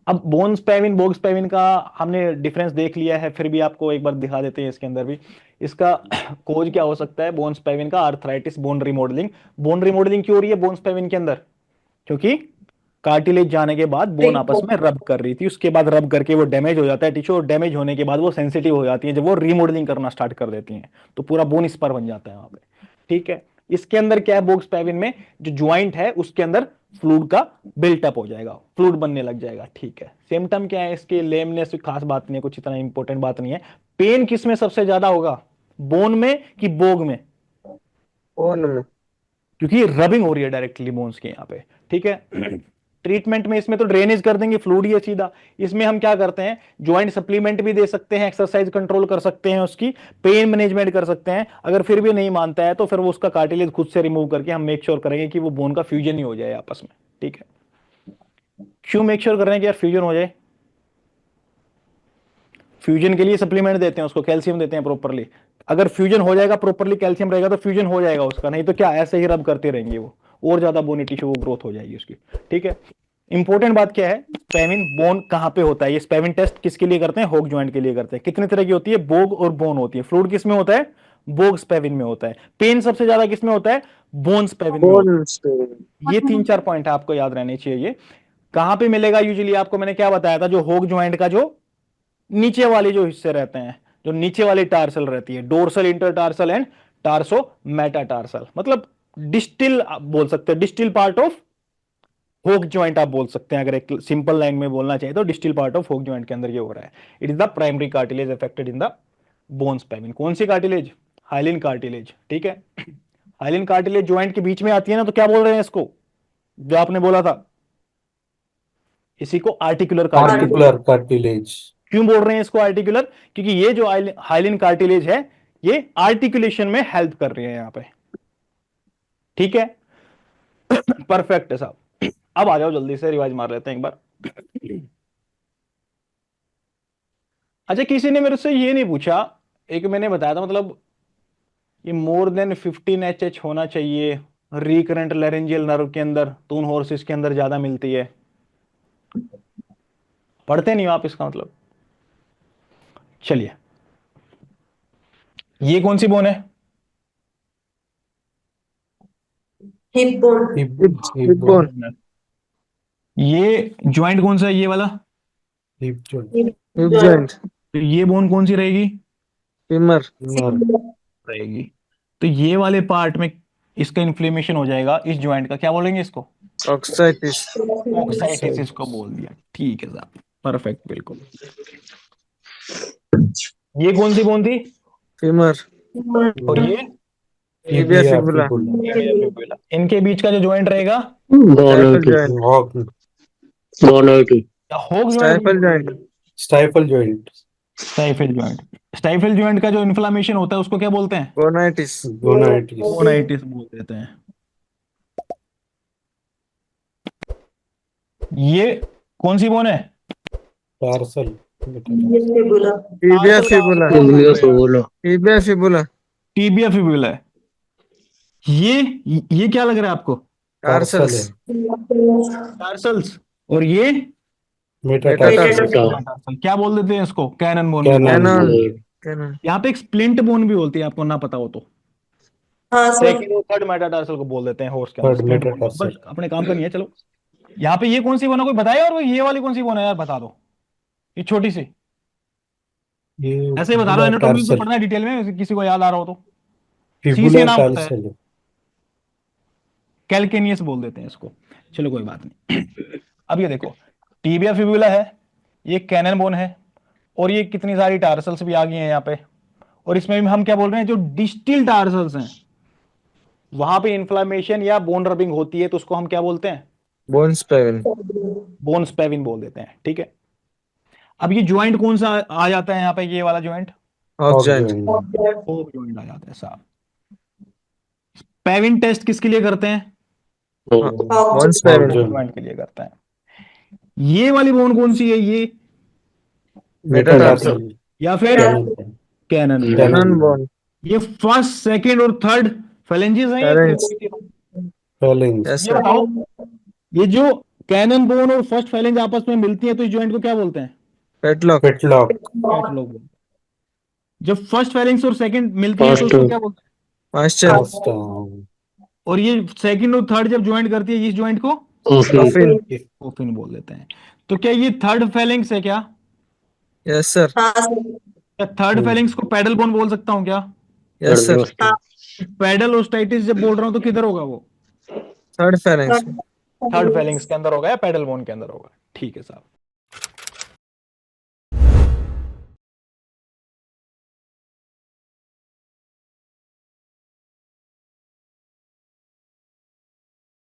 अब बोन स्पैविन बोग स्पैविन का हमने डिफरेंस देख लिया है, फिर भी आपको एक बार दिखा देते हैं इसके अंदर भी। इसका कोज क्या हो सकता है बोन स्पैविन का? Arthritis, bone remodelling. Bone remodelling क्यों हो रही है बोन स्पैविन के अंदर? क्योंकि कार्टिलेज जाने के बाद बोन आपस में रब कर रही थी, उसके बाद रब करके वो डैमेज हो जाता है टिश्यू, और डैमेज होने के बाद वो सेंसिटिव हो जाती है, जब वो रीमॉडलिंग करना स्टार्ट कर देती हैं तो पूरा बोन स्पर बन जाता है वहां पे। ठीक है। इसके अंदर क्या है बोग स्पैविन में, जो ज्वाइंट है उसके अंदर फ्लूइड का बिल्टअप हो जाएगा, फ्लूइड बनने लग जाएगा। ठीक है। सिम्टम क्या है इसके? लेमनेस, खास बात नहीं है, कुछ इतना इंपॉर्टेंट बात नहीं है। पेन किस में सबसे ज्यादा होगा, बोन में कि बोग में? बोन में। क्योंकि रबिंग हो रही है डायरेक्टली बोन्स के यहाँ पे। ठीक है। ट्रीटमेंट में इसमें तो ड्रेनेज कर देंगे, फ्लूइड ही है सीधा। इसमें हम क्या करते हैं, ज्वाइंट सप्लीमेंट भी दे सकते हैं, एक्सरसाइज कंट्रोल कर सकते हैं, उसकी पेन मैनेजमेंट कर सकते हैं। अगर फिर भी नहीं मानता है तो फिर वो उसका कार्टिलेज खुद से रिमूव करके हम मेक श्योर करेंगे कि वो बोन का फ्यूजन ही हो जाए आपस में। ठीक है। क्यों मेक श्योर कर रहे हैं कि यार फ्यूजन हो जाए? फ्यूजन के लिए सप्लीमेंट देते हैं उसको, कैल्शियम देते हैं प्रॉपरली। अगर फ्यूजन हो जाएगा, प्रॉपरली कैल्शियम रहेगा तो फ्यूजन हो जाएगा उसका, नहीं तो क्या ऐसे ही रब करते रहेंगे वो, और ज्यादा बोनी टिश्यू वो ग्रोथ हो जाएगी उसकी। ठीक है। इंपॉर्टेंट बात क्या है, स्पैविन बोन कहां पे होता है? ये स्पैविन टेस्ट किसके लिए करते हैं? होक ज्वाइंट के लिए करते हैं। कितने तरह की होती है? बोग और बोन होती है। फ्लूइड किस में होता है? बोग स्पैविन में होता है। पेन सबसे ज्यादा किस में होता है? बोन स्पैविन में होता बोन से। है। ये 3-4 पॉइंट आपको याद रहने चाहिए। कहां पे मिलेगा यूजुअली? आपको मैंने क्या बताया था, जो होक ज्वाइंट का जो नीचे वाले जो हिस्से रहते हैं, जो नीचे वाली टार्सल रहती है, डोर्सल, इंटरटार्सल एंड टार्सो मेटाटार्सल, मतलब डिस्टिल बोल सकते हैं, distil part of hock joint आप बोल सकते हैं। अगर एक सिंपल लाइन में बोलना चाहिए तो distal part of hock joint के अंदर ये हो रहा है। It is the primary cartilage affected in the bone spavin. कौन सी कार्टिलेज? Hyaline cartilage. ठीक है। हाइलिन कार्टिलेज ज्वाइंट के बीच में आती है ना, तो क्या बोल रहे हैं इसको, जो आपने बोला था, इसी को आर्टिकुलर कार्टिलेज। Articular cartilage. क्यों बोल रहे हैं इसको आर्टिकुलर? क्योंकि ये जो हाइलिन कार्टिलेज है ये आर्टिकुलेशन में हेल्प कर रही है यहां पे। ठीक है। परफेक्ट है साहब। अब आ जाओ जल्दी से, रिवाइज मार लेते हैं एक बार। अच्छा, किसी ने मेरे से ये नहीं पूछा, एक मैंने बताया था, मतलब ये मोर देन 15 Hz होना चाहिए रिकरेंट लैरेंजियल नर्व के अंदर, तो उन हॉर्सेस के अंदर ज्यादा मिलती है। पढ़ते नहीं हो आप इसका मतलब? चलिए, ये कौन सी बोन है? Hip bone. Hip hip hip hip bone. Bone. ये ज्वाइंट कौन सा है, ये वाला? Hip joint. Hip hip joint. Joint. तो ये बोन कौन सी रहेगी? फीमर। फीमर। रहेगी। तो ये वाले पार्ट में इसका इन्फ्लेमेशन हो जाएगा, इस ज्वाइंट का क्या बोलेंगे इसको? ऑक्साइटिस। ऑक्साइटिस इसको बोल दिया। ठीक है साहब, परफेक्ट, बिल्कुल। ये कौन सी बोन थी? फीमर। और ये tibia tibia fibula. Fibula. Tibia fibula. इनके बीच का जो जॉइंट रहेगा, स्टाइफल बोनोटी। जॉइंट। हॉक। बोनोटी। या होक stifle joint? Joint. Stifle joint. Stifle joint. Stifle joint का जो इन्फ्लामेशन होता है उसको क्या बोलते हैं? गोनाइटिस। गोनाइटिस। बोनाइटिस बोल देते हैं। ये कौन सी बोन है? टार्सल। फिबुला। टिबिया टार्सल का फिबुला। कौन बोल टिबिया रहे हैं यार? Fibula. Tibia fibula. Tibia fibula है। ये क्या लग रहा है आपको? Tarsal tarsals. है। टार्सल्स। और ये मेटाटार्सल। मेटाटार्सल। मेटा। मेटाटार्सल। क्या बोल देते हैं इसको? कैनन बोन भी बोल कैनन देते हैं। कैनन। बोन। कैनन। यहाँ पे एक स्प्लिंट बोन भी बोलती है, आपको ना पता हो तो। हाँ सर। सेकंड और थर्ड मेटाटार्सल को बोल देते हैं हॉर्स के अंदर, थर्ड स्प्लिंट बोन। बस मेटाटार्सल। अपने काम करनी है, चलो। यहाँ पे ये कौन सी बोन है, कोई बताया? और ये वाली कौन सी बोन है यार, बता दो। ये छोटी सी, ये ऐसे ही बता दो, फिबुला एनाटॉमी को टार्सल। पढ़ना है डिटेल में, किसी को याद आ रहा हो तो। सी फिबुला से नाम होता है, टार्सल। कैलकेनियस बोल देते हैं इसको। चलो कोई बात नहीं। अब ये देखो, टीबिया फिबुला है, ये कैनन बोन है, और ये कितनी सारी टार्सल्स भी आ गई हैं यहाँ पे। और इसमें भी हम क्या बोल रहे हैं, जो डिस्टिल टार्सल्स हैं वहां पे इन्फ्लामेशन या बोन रबिंग होती है, तो उसको हम क्या बोलते हैं? बोन स्पैविन। बोन स्पैविन बोल देते हैं। ठीक है। अब ये ज्वाइंट कौन सा आ जाता है यहाँ पे, ये वाला joint? Hock hock joint. Joint. Hock joint आ जाता है साहब। पेविन टेस्ट किसके लिए करते हैं? Bone hock spavin. Joint. Joint के लिए करते हैं। ये वाली बोन कौन सी है, ये मेटाटार्सल। मेटाटार्सल। या फिर cannon bone. Cannon bone? Cannon cannon bone. Bone. ये फर्स्ट, सेकंड और थर्ड फेलेंजेस हैं, ये फेरेंस। फेलिंग्स। यस ये सर। बताओ, ये जो कैनन बोन और फर्स्ट फेलिंग्स आपस में मिलती है तो इस जॉइंट को क्या बोलते हैं? पेटलॉक पेटलॉक पैटलॉक बोलते हैं। जब फर्स्ट फेलिंग्स और सेकंड मिलती है तो उसको Faster. क्या बोलते हैं? मास्टर फास्ट और ये सेकंड और थर्ड जब ज्वाइन करती है इस जॉइंट को Coffee. कफिन कोफिन बोल देते हैं। तो क्या ये थर्ड फेलिंग्स है क्या? यस सर हाँ सर क्या थर्ड फेलिंग्स को पैडल बोन बोल सकता हूँ क्या? Yes sir Faster. पैडल ओस्टाइटिस जब बोल रहा हूँ तो किधर होगा वो? थर्ड फेरेंस थर्ड फेलिंग्स के अंदर होगा या पैडल बोन के अंदर होगा? ठीक है साहब।